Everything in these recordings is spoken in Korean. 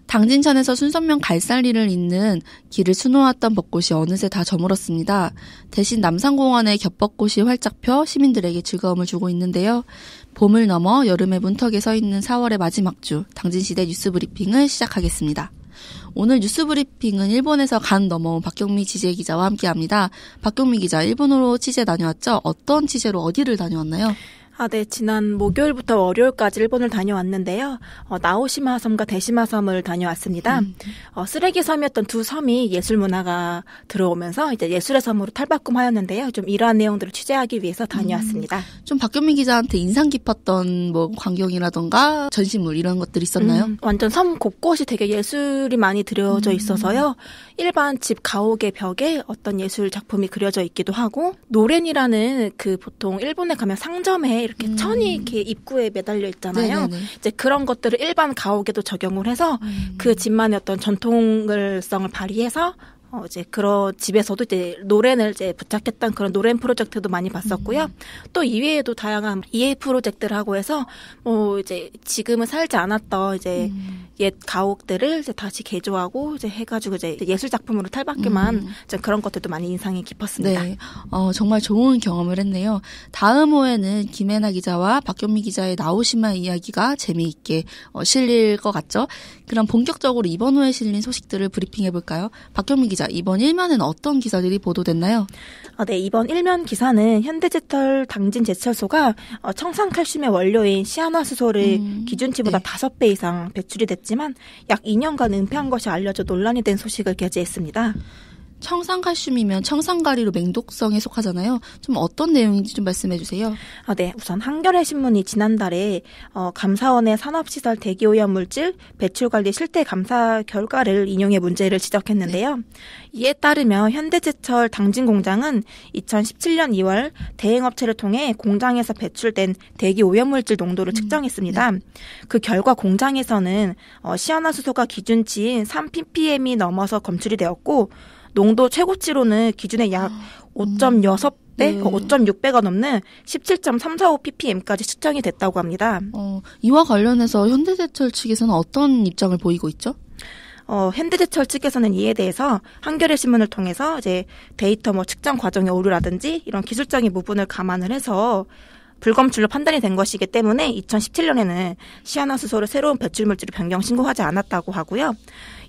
당진천에서 순선면 갈산리를 잇는 길을 수놓았던 벚꽃이 어느새 다 저물었습니다. 대신 남산공원의 겹벚꽃이 활짝 펴 시민들에게 즐거움을 주고 있는데요. 봄을 넘어 여름의 문턱에 서 있는 4월의 마지막 주, 당진시대 뉴스브리핑을 시작하겠습니다. 오늘 뉴스브리핑은 일본에서 간 넘어온 박경미 취재기자와 함께합니다. 박경미 기자, 일본으로 취재 다녀왔죠? 어떤 취재로 어디를 다녀왔나요? 네. 지난 목요일부터 월요일까지 일본을 다녀왔는데요. 나오시마 섬과 데시마 섬을 다녀왔습니다. 쓰레기 섬이었던 두 섬이 예술 문화가 들어오면서 이제 예술의 섬으로 탈바꿈하였는데요. 좀 이러한 내용들을 취재하기 위해서 다녀왔습니다. 좀 박경민 기자한테 인상 깊었던 뭐 광경이라던가 전시물 이런 것들이 있었나요? 완전 섬 곳곳이 되게 예술이 많이 들여져 있어서요. 일반 집 가옥의 벽에 어떤 예술 작품이 그려져 있기도 하고, 노렌이라는 그 보통 일본에 가면 상점에 이렇게 천이 이렇게 입구에 매달려 있잖아요. 네네네. 이제 그런 것들을 일반 가옥에도 적용을 해서 그 집만의 어떤 전통성을 발휘해서 이제 그런 집에서도 이제 노렌을 이제 부착했던 그런 노렌 프로젝트도 많이 봤었고요. 또 이외에도 다양한 EA 프로젝트라고 해서 이제 지금은 살지 않았던 이제 옛 가옥들을 이제 다시 개조하고 이제 해가지고 이제 예술 작품으로 탈바꿈한 이제 그런 것들도 많이 인상이 깊었습니다. 네, 정말 좋은 경험을 했네요. 다음 호에는 김혜나 기자와 박경미 기자의 나오시마 이야기가 재미있게 실릴 것 같죠? 그럼 본격적으로 이번 호에 실린 소식들을 브리핑해볼까요? 박경미 기자, 이번 1면은 어떤 기사들이 보도됐나요? 네, 이번 1면 기사는 현대제철 당진제철소가 청산칼슘의 원료인 시아나수소를 기준치보다 5배 이상 배출이 됐지만 약 2년간 은폐한 것이 알려져 논란이 된 소식을 게재했습니다. 청산칼슘이면 청산가리로 맹독성에 속하잖아요. 좀 어떤 내용인지 좀 말씀해 주세요. 네, 우선 한겨레 신문이 지난달에 감사원의 산업시설 대기오염물질 배출관리 실태 감사 결과를 인용해 문제를 지적했는데요. 네. 이에 따르면 현대제철 당진공장은 2017년 2월 대행업체를 통해 공장에서 배출된 대기오염물질 농도를 측정했습니다. 네. 그 결과 공장에서는 시아나수소가 기준치인 3ppm이 넘어서 검출이 되었고, 농도 최고치로는 기준의 약 5.6배, 5.6배가 넘는 17.345ppm까지 측정이 됐다고 합니다. 이와 관련해서 현대제철 측에서는 어떤 입장을 보이고 있죠? 현대제철 측에서는 이에 대해서 한겨레 신문을 통해서 이제 데이터 측정 과정의 오류라든지 이런 기술적인 부분을 감안을 해서 불검출로 판단이 된 것이기 때문에 2017년에는 시아나수소를 새로운 배출물질로 변경 신고하지 않았다고 하고요.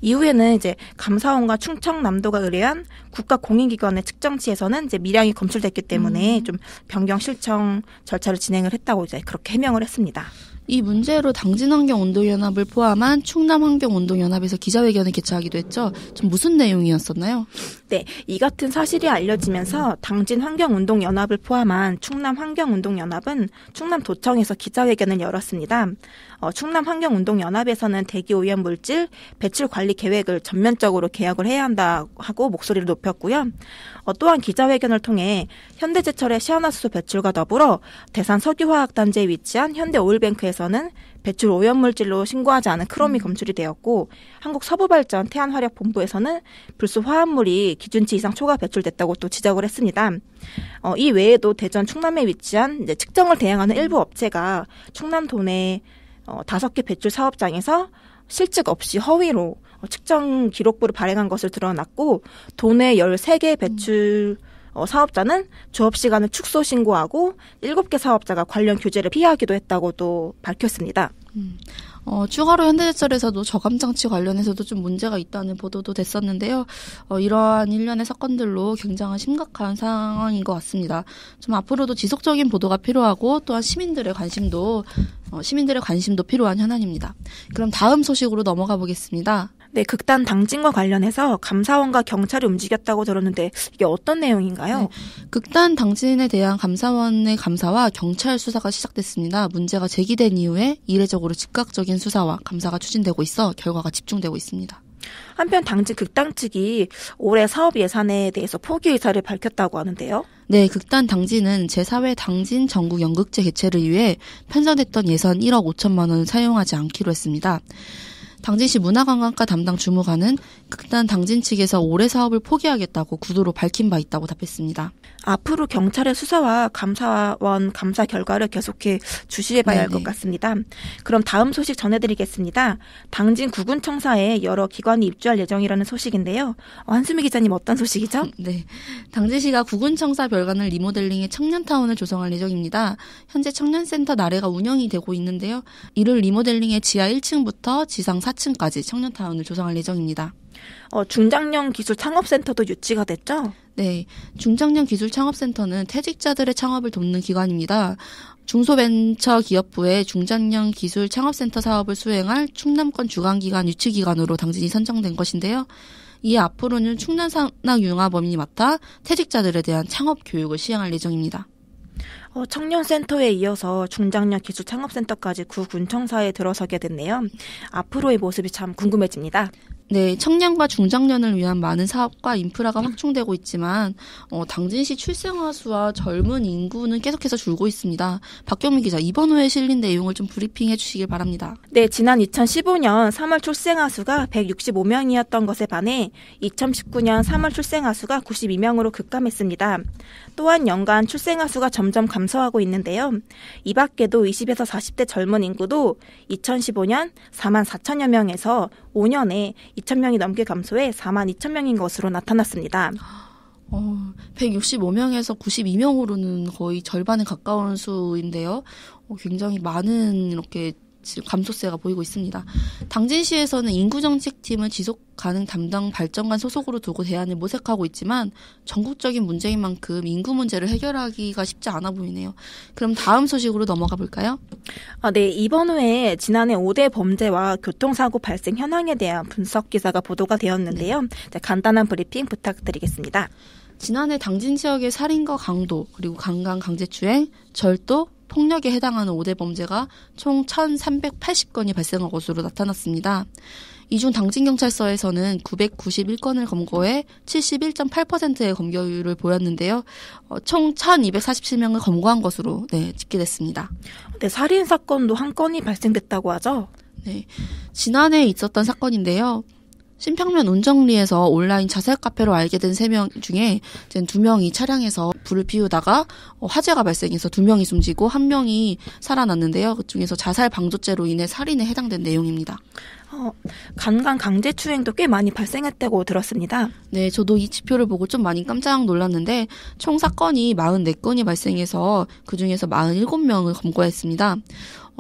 이후에는 이제 감사원과 충청남도가 의뢰한 국가공인기관의 측정치에서는 이제 미량이 검출됐기 때문에 좀 변경 신청 절차를 진행을 했다고 이제 그렇게 해명을 했습니다. 이 문제로 당진환경운동연합을 포함한 충남환경운동연합에서 기자회견을 개최하기도 했죠. 좀 무슨 내용이었었나요? 네, 이 같은 사실이 알려지면서 당진환경운동연합을 포함한 충남환경운동연합은 충남도청에서 기자회견을 열었습니다. 충남환경운동연합에서는 대기오염물질 배출관리 계획을 전면적으로 개혁을 해야 한다고 목소리를 높였고요. 또한 기자회견을 통해 현대제철의 시아나수소 배출과 더불어 대산 석유화학단지에 위치한 현대오일뱅크에서는 배출 오염물질로 신고하지 않은 크롬이 검출이 되었고, 한국서부발전 태안화력본부에서는 불소 화합물이 기준치 이상 초과 배출됐다고 또 지적을 했습니다. 이 외에도 대전 충남에 위치한 이제 측정을 대행하는 일부 업체가 충남도 내 5개 배출 사업장에서 실측 없이 허위로 측정 기록부를 발행한 것을 드러났고, 도내 13개 배출 사업자는 조업 시간을 축소 신고하고 7개 사업자가 관련 규제를 피하기도 했다고 또 밝혔습니다. 추가로 현대제철에서도 저감장치 관련해서도 좀 문제가 있다는 보도도 됐었는데요. 이러한 일련의 사건들로 굉장히 심각한 상황인 것 같습니다. 좀 앞으로도 지속적인 보도가 필요하고 또한 시민들의 관심도 필요한 현안입니다. 그럼 다음 소식으로 넘어가 보겠습니다. 네, 극단 당진과 관련해서 감사원과 경찰이 움직였다고 들었는데 이게 어떤 내용인가요? 네, 극단 당진에 대한 감사원의 감사와 경찰 수사가 시작됐습니다. 문제가 제기된 이후에 이례적으로 즉각적인 수사와 감사가 추진되고 있어 결과가 집중되고 있습니다. 한편 당진 극당 측이 올해 사업 예산에 대해서 포기 의사를 밝혔다고 하는데요. 네, 극단 당진은 제4회 당진 전국 연극제 개최를 위해 편성됐던 예산 1억 5천만 원을 사용하지 않기로 했습니다. 당진시 문화관광과 담당 주무관은 극단 당진 측에서 올해 사업을 포기하겠다고 구두로 밝힌 바 있다고 답했습니다. 앞으로 경찰의 수사와 감사원 감사 결과를 계속해 주시해봐야 할 것 같습니다. 그럼 다음 소식 전해드리겠습니다. 당진 구군청사에 여러 기관이 입주할 예정이라는 소식인데요. 한수미 기자님 어떤 소식이죠? 네, 당진시가 구군청사 별관을 리모델링해 청년타운을 조성할 예정입니다. 현재 청년센터 나래가 운영이 되고 있는데요. 이를 리모델링해 지하 1층부터 지상 4층까지 청년타운을 조성할 예정입니다. 중장년 기술 창업센터도 유치가 됐죠? 네, 중장년 기술 창업센터는 퇴직자들의 창업을 돕는 기관입니다. 중소벤처기업부의 중장년 기술 창업센터 사업을 수행할 충남권 주관기관 유치기관으로 당진이 선정된 것인데요. 이에 앞으로는 충남산학융합원이 맡아 퇴직자들에 대한 창업 교육을 시행할 예정입니다. 청년센터에 이어서 중장년 기술 창업센터까지 구군청사에 들어서게 됐네요. 앞으로의 모습이 참 궁금해집니다. 네, 청년과 중장년을 위한 많은 사업과 인프라가 확충되고 있지만 당진시 출생아 수와 젊은 인구는 계속해서 줄고 있습니다. 박경민 기자, 이번 호에 실린 내용을 좀 브리핑해 주시길 바랍니다. 네, 지난 2015년 3월 출생아 수가 165명이었던 것에 반해 2019년 3월 출생아 수가 92명으로 급감했습니다. 또한 연간 출생아 수가 점점 감소하고 있는데요. 이 밖에도 20에서 40대 젊은 인구도 2015년 4만 4천여 명에서 5년에 2,000명이 넘게 감소해 4만 2천 명인 것으로 나타났습니다. 165명에서 92명으로는 거의 절반에 가까운 수인데요. 굉장히 많은 이렇게 감소세가 보이고 있습니다. 당진시에서는 인구정책팀을 지속가능 담당 발전관 소속으로 두고 대안을 모색하고 있지만 전국적인 문제인 만큼 인구 문제를 해결하기가 쉽지 않아 보이네요. 그럼 다음 소식으로 넘어가 볼까요? 네, 이번 후에 지난해 5대 범죄와 교통사고 발생 현황에 대한 분석 기사가 보도가 되었는데요. 네, 간단한 브리핑 부탁드리겠습니다. 지난해 당진 지역의 살인과 강도, 그리고 강간 강제추행, 절도, 폭력에 해당하는 5대 범죄가 총 1,380건이 발생한 것으로 나타났습니다. 이 중 당진경찰서에서는 991건을 검거해 71.8%의 검거율을 보였는데요. 총 1,247명을 검거한 것으로 집계됐습니다. 네, 살인 사건도 한 건이 발생됐다고 하죠? 네, 지난해 있었던 사건인데요. 신평면 운정리에서 온라인 자살 카페로 알게 된 3명 중에 2명이 차량에서 불을 피우다가 화재가 발생해서 2명이 숨지고 1명이 살아났는데요. 그중에서 자살 방조죄로 인해 살인에 해당된 내용입니다. 강간 강제추행도 꽤 많이 발생했다고 들었습니다. 네, 저도 이 지표를 보고 좀 많이 깜짝 놀랐는데 총 사건이 44건이 발생해서 그중에서 47명을 검거했습니다.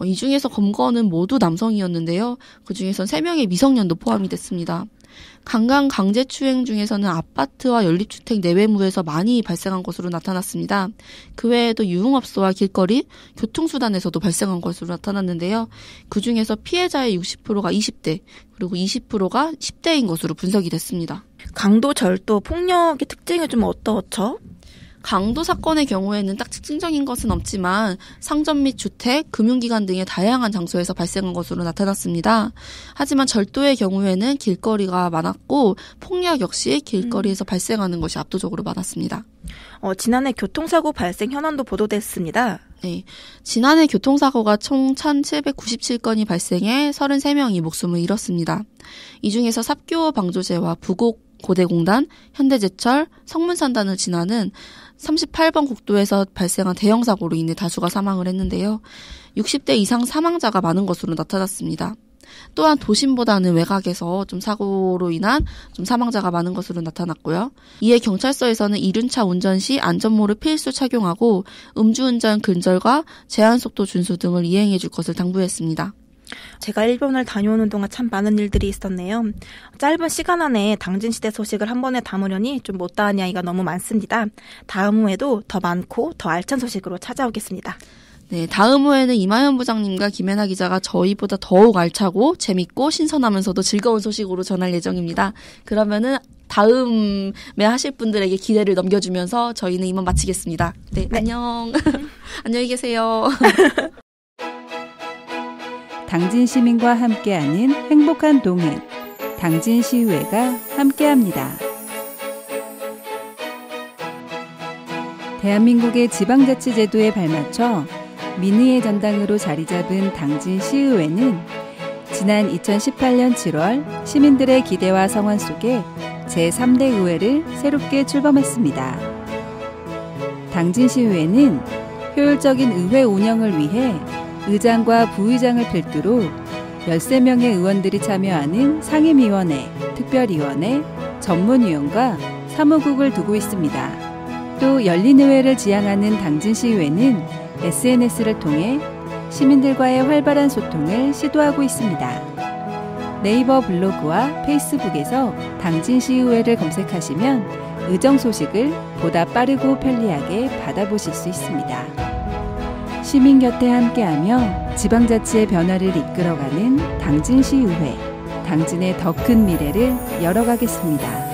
이 중에서 검거는 모두 남성이었는데요. 그중에선 3명의 미성년도 포함이 됐습니다. 강간 강제추행 중에서는 아파트와 연립주택 내외무에서 많이 발생한 것으로 나타났습니다. 그 외에도 유흥업소와 길거리, 교통수단에서도 발생한 것으로 나타났는데요. 그중에서 피해자의 60%가 20대, 그리고 20%가 10대인 것으로 분석이 됐습니다. 강도, 절도, 폭력의 특징이 좀 어떻죠? 강도 사건의 경우에는 딱 특징적인 것은 없지만 상점 및 주택, 금융기관 등의 다양한 장소에서 발생한 것으로 나타났습니다. 하지만 절도의 경우에는 길거리가 많았고 폭력 역시 길거리에서 발생하는 것이 압도적으로 많았습니다. 지난해 교통사고 발생 현황도 보도됐습니다. 네, 지난해 교통사고가 총 1,797건이 발생해 33명이 목숨을 잃었습니다. 이 중에서 삽교 방조제와 부곡고대공단, 현대제철, 성문산단을 지나는 38번 국도에서 발생한 대형 사고로 인해 다수가 사망을 했는데요. 60대 이상 사망자가 많은 것으로 나타났습니다. 또한 도심보다는 외곽에서 좀 사고로 인한 좀 사망자가 많은 것으로 나타났고요. 이에 경찰서에서는 이륜차 운전 시 안전모를 필수 착용하고 음주운전 근절과 제한속도 준수 등을 이행해 줄 것을 당부했습니다. 제가 일본을 다녀오는 동안 참 많은 일들이 있었네요. 짧은 시간 안에 당진시대 소식을 한 번에 담으려니 좀 못다한 이야기가 너무 많습니다. 다음 후에도 더 많고 더 알찬 소식으로 찾아오겠습니다. 네, 다음 후에는 이마현 부장님과 김혜나 기자가 저희보다 더욱 알차고 재밌고 신선하면서도 즐거운 소식으로 전할 예정입니다. 그러면은 다음에 하실 분들에게 기대를 넘겨주면서 저희는 이만 마치겠습니다. 네. 안녕. 안녕히 계세요. 당진 시민과 함께하는 행복한 동행, 당진시의회가 함께합니다. 대한민국의 지방자치제도에 발맞춰 민의의 전당으로 자리 잡은 당진시의회는 지난 2018년 7월 시민들의 기대와 성원 속에 제3대 의회를 새롭게 출범했습니다. 당진시의회는 효율적인 의회 운영을 위해 의장과 부의장을 필두로 13명의 의원들이 참여하는 상임위원회, 특별위원회, 전문위원과 사무국을 두고 있습니다. 또 열린의회를 지향하는 당진시의회는 SNS를 통해 시민들과의 활발한 소통을 시도하고 있습니다. 네이버 블로그와 페이스북에서 당진시의회를 검색하시면 의정 소식을 보다 빠르고 편리하게 받아보실 수 있습니다. 시민 곁에 함께하며 지방자치의 변화를 이끌어가는 당진시의회, 당진의 더 큰 미래를 열어가겠습니다.